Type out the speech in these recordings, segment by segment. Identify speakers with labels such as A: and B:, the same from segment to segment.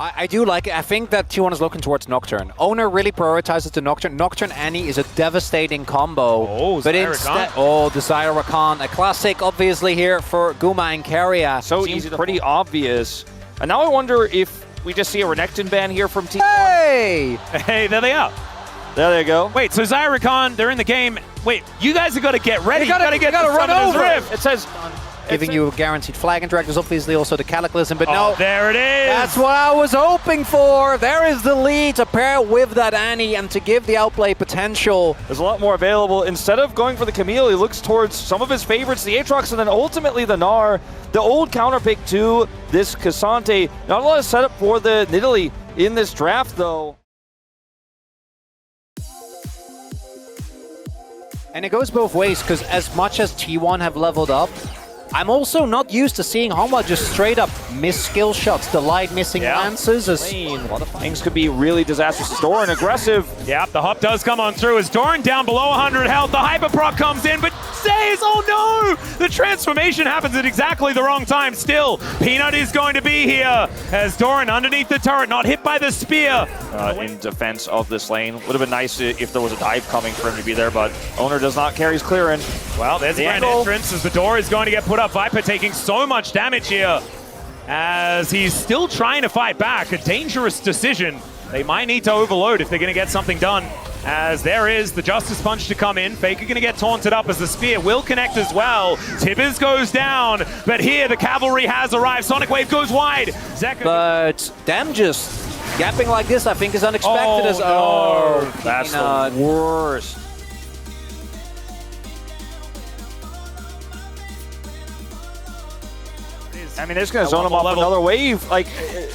A: I do like it. I think that T1 is looking towards Nocturne. Owner really prioritizes the Nocturne. Nocturne Annie is a devastating combo.
B: Oh,
A: but instead, the Zaira Rakan, a classic obviously here for Guma and Keria.
C: So easy, pretty obvious. And now I wonder if we just see a Renekton ban here from T1.
A: Hey!
B: Hey, there they are.
C: There they go.
B: Wait, so Zaira Rakan, they're in the game. Wait, you guys have got to get ready.
A: You gotta run over.
B: Rift.
C: It says...
A: Giving you a guaranteed flag and drag. There's obviously also the Cataclysm, but no.
B: There it is.
A: That's what I was hoping for. There is the lead to pair with that Annie and to give the outplay potential.
C: There's a lot more available. Instead of going for the Camille, he looks towards some of his favorites, the Aatrox, and then ultimately the Gnar. The old counterpick to this K'Sante. Not a lot of setup for the Nidalee in this draft, though.
A: And it goes both ways, because as much as T1 have leveled up, I'm also not used to seeing Hanwha just straight up miss skill shots, Delight missing lances.
C: Things could be really disastrous. Doran aggressive.
B: Yep, the hop does come on through as Doran down below 100 health. The hyper proc comes in, but Zaya's, oh no! The transformation happens at exactly the wrong time. Still, Peanut is going to be here as Doran underneath the turret, not hit by the spear.
C: In defense of this lane. Would have been nice if there was a dive coming for him to be there, but Owner does not carry his clearing.
B: Well, there's the grand entrance as the door is going to get put up. Viper taking so much damage here as he's still trying to fight back. A dangerous decision. They might need to overload if they're going to get something done. As there is the Justice Punch to come in. Faker going to get taunted up as the Spear will connect as well. Tibbers goes down, but here the Cavalry has arrived. Sonic Wave goes wide. Zeka.
A: But them just gapping like this, I think, is unexpected.
C: That's the worst. I mean, they're just going to zone him off another wave. Like,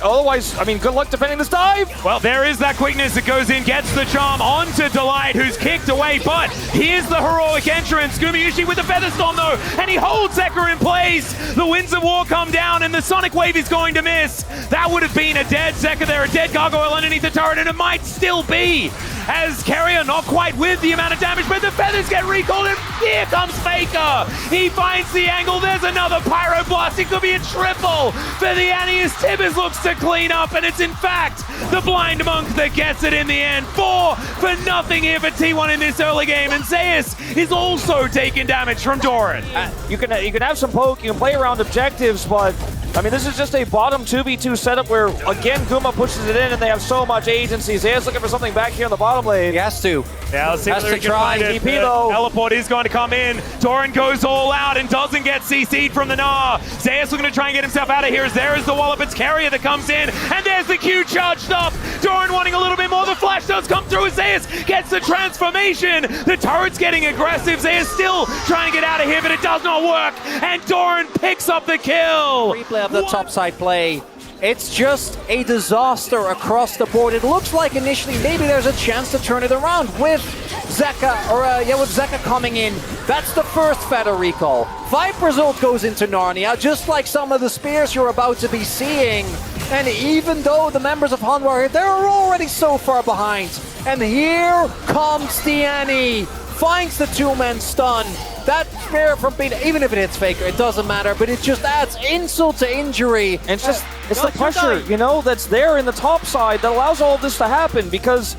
C: otherwise, I mean, good luck defending this dive.
B: Well, there is that quickness that goes in, gets the charm onto Delight, who's kicked away. But here's the heroic entrance. Gumayusi with the Feather Storm, though, and he holds Zeka in place. The Winds of War come down, and the Sonic Wave is going to miss. That would have been a dead Zeka there, a dead Gargoyle underneath the turret, and it might still be. As Keria not quite with the amount of damage, but the feathers get recalled, and here comes Faker. He finds the angle. There's another Pyroblast. It could be a triple for the Annie as Tibbers looks to clean up, and it's in fact the Blind Monk that gets it in the end. 4 for nothing here for T1 in this early game, and Zeus is also taking damage from Doran.
C: You can have some poke, you can play around objectives, but I mean, this is just a bottom 2v2 setup where, again, Guma pushes it in and they have so much agency. Zeus looking for something back here in the bottom lane.
A: He has to.
B: Yeah, let's see
A: has
B: whether
A: to
B: he can find it.
C: TP though.
B: Teleport is going to come in. Doran goes all out and doesn't get CC'd from the Gnar. Zeus looking to try and get himself out of here as there is the wallop. It's Keria that comes in, and there's the Q charged up. Doran wanting a little bit more. The flash does come through as Zeus gets the transformation. The turret's getting aggressive. Zeus still trying to get out of here, but it does not work. And Doran picks up the kill.
A: Replay of the topside play. It's just a disaster across the board. It looks like initially maybe there's a chance to turn it around with Zeka, with Zeka coming in. That's the first Feather recall. Viper's ult goes into Narnia, just like some of the spears you're about to be seeing. And even though the members of Hanwha are here, they're already so far behind. And here comes the Annie. Finds the two-man stun. That spear from Peanut, even if it hits Faker, it doesn't matter, but it just adds insult to injury.
C: And it's just, it's the pressure, you know, that's there in the top side that allows all of this to happen, because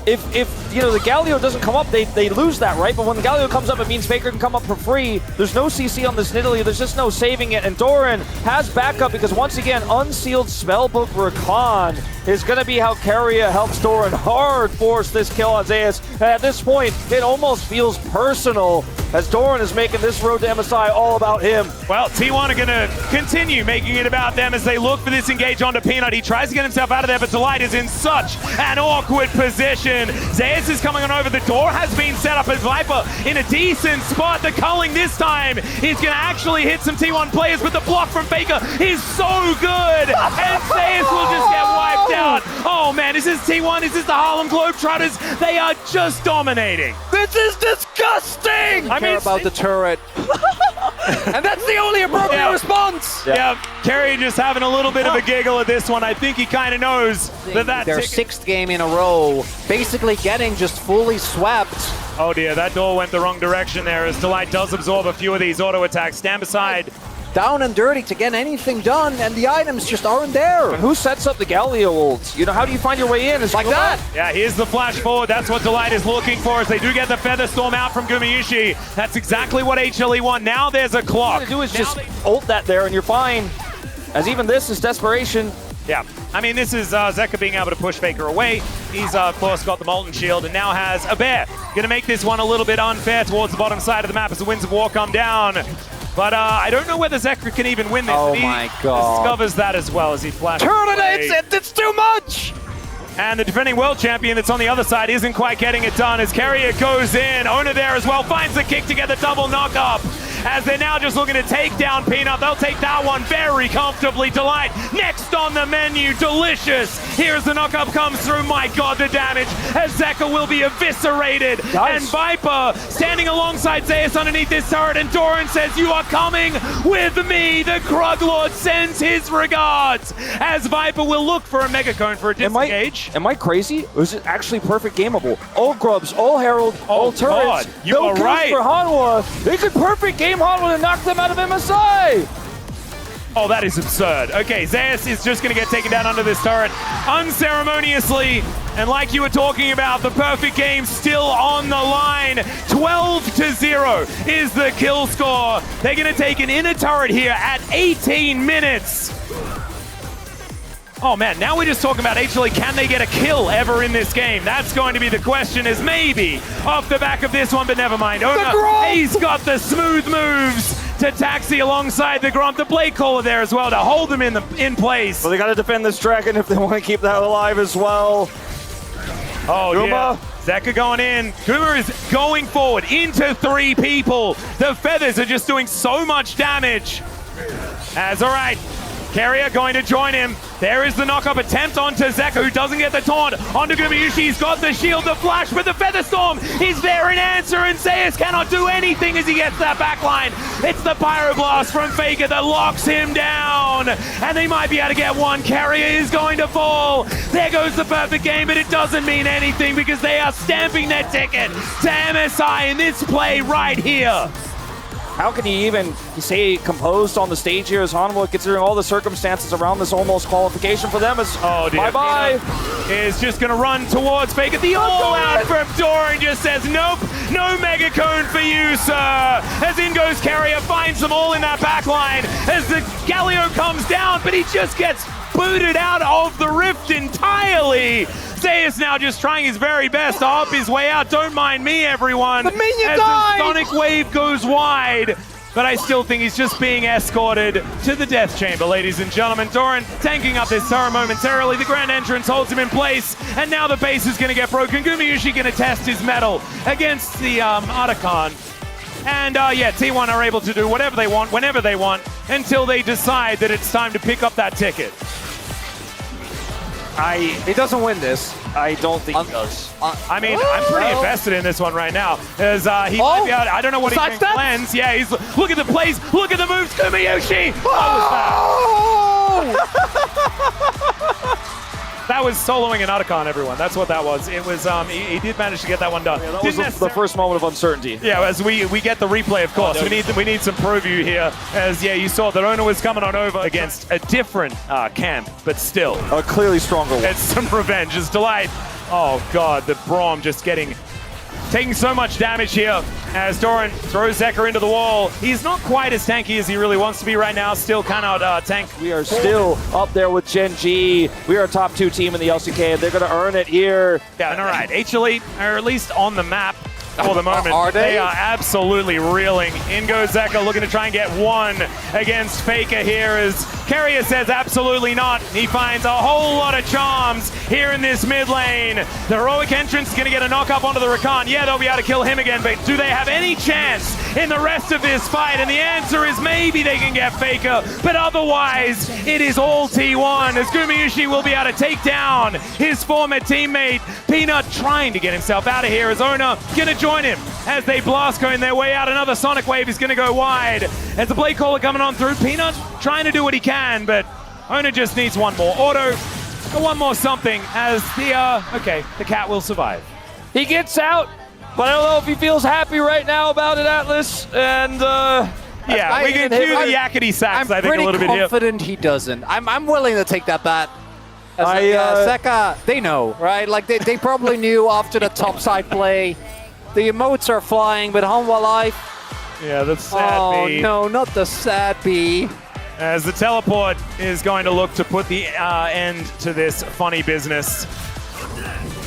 C: if you know, the Galio doesn't come up, they lose that, right? But when the Galio comes up, it means Faker can come up for free. There's no CC on this Nidalee, there's just no saving it, and Doran has backup because once again, unsealed Spellbook Rakan is going to be how Keria helps Doran hard force this kill on Zeus. And at this point, it almost feels personal as Doran is making this road to MSI all about him.
B: Well, T1 are going to continue making it about them as they look for this engage onto Peanut. He tries to get himself out of there, but Delight is in such an awkward position. Zeus is coming on over. The door has been set up as Viper in a decent spot. The culling this time is going to actually hit some T1 players, but the block from Faker is so good. And Zeus will just get wiped out. Oh man, is this T1? Is this the Harlem Globetrotters? They are just dominating.
A: This is disgusting! I mean, about the turret. And that's the only appropriate response!
B: Yeah, Keria just having a little bit of a giggle at this one. I think he kind of knows that
A: their sixth game in a row, basically getting just fully swept.
B: Oh dear, that door went the wrong direction there as Delight does absorb a few of these auto attacks. Stand beside.
A: down and dirty to get anything done, and the items just aren't there.
C: Who sets up the Galio ult? You know, how do you find your way in? Is
A: Like that.
B: Yeah, here's the flash forward. That's what Delight is looking for as they do get the Feather Storm out from Gumayusi. That's exactly what HLE want. Now there's a clock.
C: All you do is just ult that there and you're fine. As even this is desperation.
B: Yeah, I mean, this is Zeka being able to push Faker away. He's, of course, got the Molten Shield and now has a bear. Going to make this one a little bit unfair towards the bottom side of the map as the Winds of War come down. But I don't know whether Zeka can even win this.
A: Oh my god.
B: Discovers that as well as he flashes
A: Terminates it! It's too much!
B: And the defending world champion that's on the other side isn't quite getting it done as Keria goes in. Owner there as well, finds the kick to get the double knock up. As they're now just looking to take down Peanut. They'll take that one very comfortably. Delight next on the menu, Delicious. Here's the knock up comes through. My god, the damage as Zeka will be eviscerated.
C: Nice.
B: And Viper standing alongside Zeus underneath this turret, and Doran says, you are coming with me. The Krug Lord sends his regards as Viper will look for a Mega Cone for a disengage.
C: Am I crazy? Or is it actually perfect gameable? All grubs, all herald, all turrets.
B: God, you
C: no
B: are
C: kills
B: right.
C: for Hanwha. They could perfect game Hanwha and knock them out of MSI.
B: Oh, that is absurd. Okay, Zeus is just going to get taken down under this turret unceremoniously. And like you were talking about, the perfect game still on the line. 12-0 is the kill score. They're going to take an inner turret here at 18 minutes. Oh man, now we're just talking about HLE. Can they get a kill ever in this game? That's going to be the question, is maybe off the back of this one, but never mind. He's got the smooth moves to taxi alongside the Gromp. The Blade Caller there as well to hold them in place.
C: Well, they got to defend this dragon if they want to keep that alive as well.
B: Oh,
C: Guma.
B: yeah. Zeka going in. Guma is going forward into 3 people. The feathers are just doing so much damage. As all right, Keria going to join him. There is the knock-up attempt onto Zeka, who doesn't get the taunt. Onto Gumayusi, he's got the shield, the flash, but the Feather Storm is there in answer, and Zeus cannot do anything as he gets that backline. It's the Pyroblast from Faker that locks him down, and they might be able to get one. Keria is going to fall. There goes the perfect game, but it doesn't mean anything because they are stamping their ticket to MSI in this play right here.
C: How can you even say composed on the stage here as Hanwha, considering all the circumstances around this almost qualification for them? As bye-bye.
B: Is just going to run towards Faker. The all-out from Doran just says, nope, no Mega Cone for you, sir. As in goes Keria, finds them all in that back line as the Galio comes down, but he just gets booted out of the rift entirely. Zeus now just trying his very best to hop his way out. Don't mind me, everyone.
A: The minion
B: as
A: died!
B: the Sonic Wave goes wide. But I still think he's just being escorted to the death chamber, ladies and gentlemen. Doran tanking up this turret momentarily. The grand entrance holds him in place. And now the base is going to get broken. Gumayusi going to test his mettle against the Otacon. And yeah, T1 are able to do whatever they want, whenever they want, until they decide that it's time to pick up that ticket.
C: He doesn't win this. I don't think he does.
B: I mean, I'm pretty invested in this one right now. As he might be out, I don't know what he can cleanse. Yeah, he's look at the plays, look at the moves. Gumayusi! That was soloing an Otacon, everyone. That's what that was. It was, he did manage to get that one done.
C: Yeah, that was the first moment of uncertainty.
B: Yeah, as we get the replay, of course. We need some preview here. As, yeah, you saw that Owner was coming on over against a different camp, but still.
C: A clearly stronger one.
B: It's some revenge. It's Delight. Oh, God, the Braum just taking so much damage here as Doran throws Zeka into the wall. He's not quite as tanky as he really wants to be right now. Still cannot tank.
C: We are still up there with Gen G. We are a top 2 team in the LCK, and they're going to earn it here.
B: Yeah, and all right, HLE are at least on the map for the moment.
A: Are they?
B: They are absolutely reeling. In goes Zeka looking to try and get one against Faker here as Keria says absolutely not. He finds a whole lot of charms here in this mid lane. The heroic entrance is going to get a knock up onto the Rakan. Yeah, they'll be able to kill him again, but do they have any chance in the rest of this fight? And the answer is maybe they can get Faker, but otherwise it is all T1 as Gumayusi will be able to take down his former teammate. Peanut trying to get himself out of here as Owner going to join him as they blast cone their way out. Another Sonic Wave is going to go wide as the Blade Caller coming on through. Peanut trying to do what he can, but Owner just needs one more auto, one more something as the cat will survive.
C: He gets out, but I don't know if he feels happy right now about it, Atlas. And
B: Yeah, we can do the yakety sax, I think, a little bit here.
A: I'm pretty confident he doesn't. I'm willing to take that bet. Zeka, they know, right? Like, they probably knew after the topside play. The emotes are flying, but Hanwha Life.
B: Yeah, that's sad B.
A: Oh, no, not the sad B.
B: As the teleport is going to look to put the end to this funny business.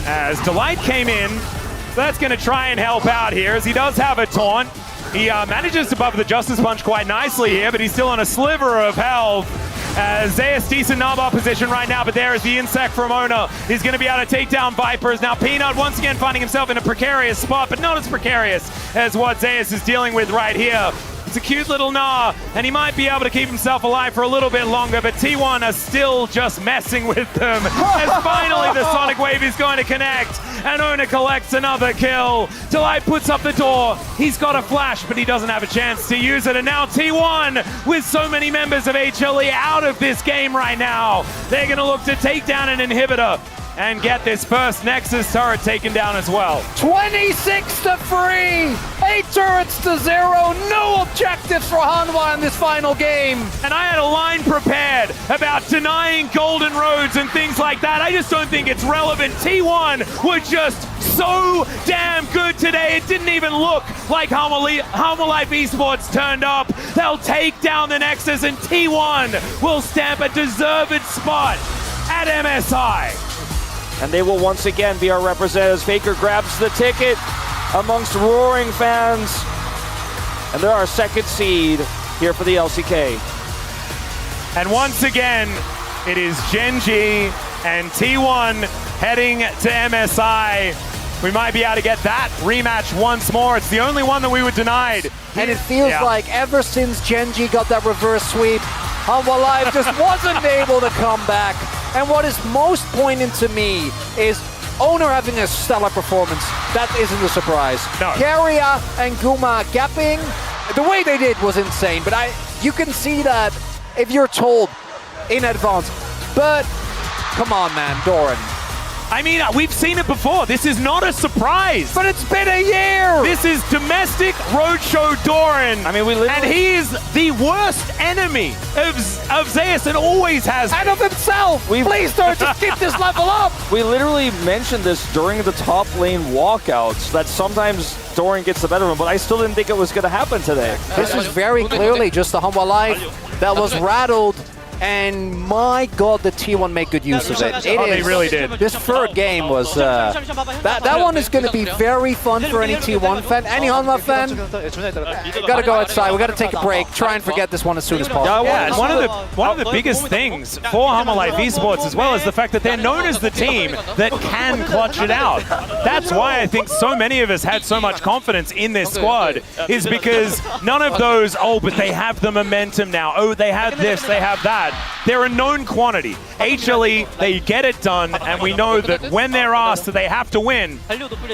B: As Delight came in, so that's going to try and help out here, as he does have a taunt. He manages to buff the Justice Punch quite nicely here, but he's still on a sliver of health. As Zeus, decent Nabot position right now, but there is the insect from Ona. He's going to be able to take down Vipers. Now Peanut once again finding himself in a precarious spot, but not as precarious as what Zeus is dealing with right here. It's a cute little Gnar, and he might be able to keep himself alive for a little bit longer, but T1 are still just messing with them. As finally the Sonic Wave is going to connect, and Ona collects another kill. Delight puts up the door. He's got a flash, but he doesn't have a chance to use it. And now T1, with so many members of HLE out of this game right now, they're going to look to take down an inhibitor and get this first Nexus turret taken down as well.
A: 26-3, 8 turrets to 0, no objectives for Hanwha in this final game.
B: And I had a line prepared about denying golden roads and things like that. I just don't think it's relevant. T1 were just so damn good today. It didn't even look like Hanwha Life Esports turned up. They'll take down the Nexus, and T1 will stamp a deserved spot at MSI.
C: And they will once again be our representatives. Faker grabs the ticket amongst roaring fans. And they're our second seed here for the LCK.
B: And once again, it is Gen G and T1 heading to MSI. We might be able to get that rematch once more. It's the only one that we were denied.
A: And it feels like ever since Gen G got that reverse sweep, Hanwha Life just wasn't able to come back. And what is most poignant to me is Owner having a stellar performance. That isn't a surprise.
B: No.
A: Keria and Guma gapping, the way they did was insane. But you can see that if you're told in advance. But come on, man, Doran.
B: I mean, we've seen it before. This is not a surprise.
A: But it's been a year.
B: This is domestic roadshow Doran.
C: I mean,
B: and he is the worst enemy of Zeus and always has been.
A: And of himself. Please, Doran, just keep this level up.
C: We literally mentioned this during the top lane walkouts, that sometimes Doran gets the better of him, but I still didn't think it was going to happen today.
A: This was very clearly just the Hanwha Life that was rattled. And my God, the T1 made good use of it.
B: They really did.
A: This third game was, that one is going to be very fun for any T1 fan, any Hanwha fan. Gotta go outside, we gotta take a break, try and forget this one as soon as possible.
B: Yeah, and one of the biggest things for Hanwha Life Esports as well is the fact that they're known as the team that can clutch it out. That's why I think so many of us had so much confidence in this squad, is because none of those, oh, but they have the momentum now, oh, they have this, they have that. They're a known quantity. HLE, they get it done, and we know that when they're asked that they have to win,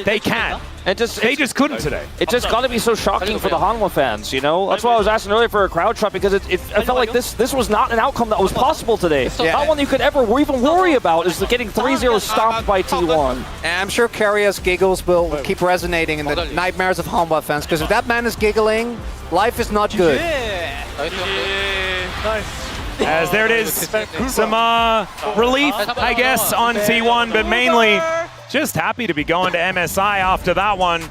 B: they can.
C: And
B: they just couldn't today.
C: It just got to be so shocking for the Hanwha fans, you know? That's why I was asking earlier for a crowd shot, because I felt like this was not an outcome that was possible today. Yeah. Not one you could ever even worry about is getting 3-0 stomped by T1.
A: And I'm sure Keria's giggles will keep resonating in the nightmares of Hanwha fans, because if that man is giggling, life is not good.
B: As there it is, some relief, I guess, on T1, but mainly just happy to be going to MSI after that one.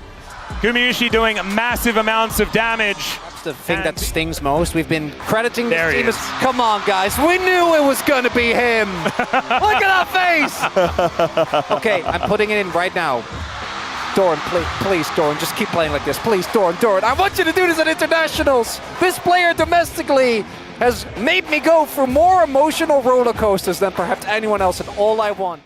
B: Gumayusi doing massive amounts of damage.
A: That's the thing that stings most. We've been crediting this team as, come on guys, we knew it was going to be him. Look at that face. Okay, I'm putting it in right now. Doran, please, Doran, just keep playing like this. Please, Doran, I want you to do this at internationals. This player domestically has made me go through more emotional roller coasters than perhaps anyone else, and all I want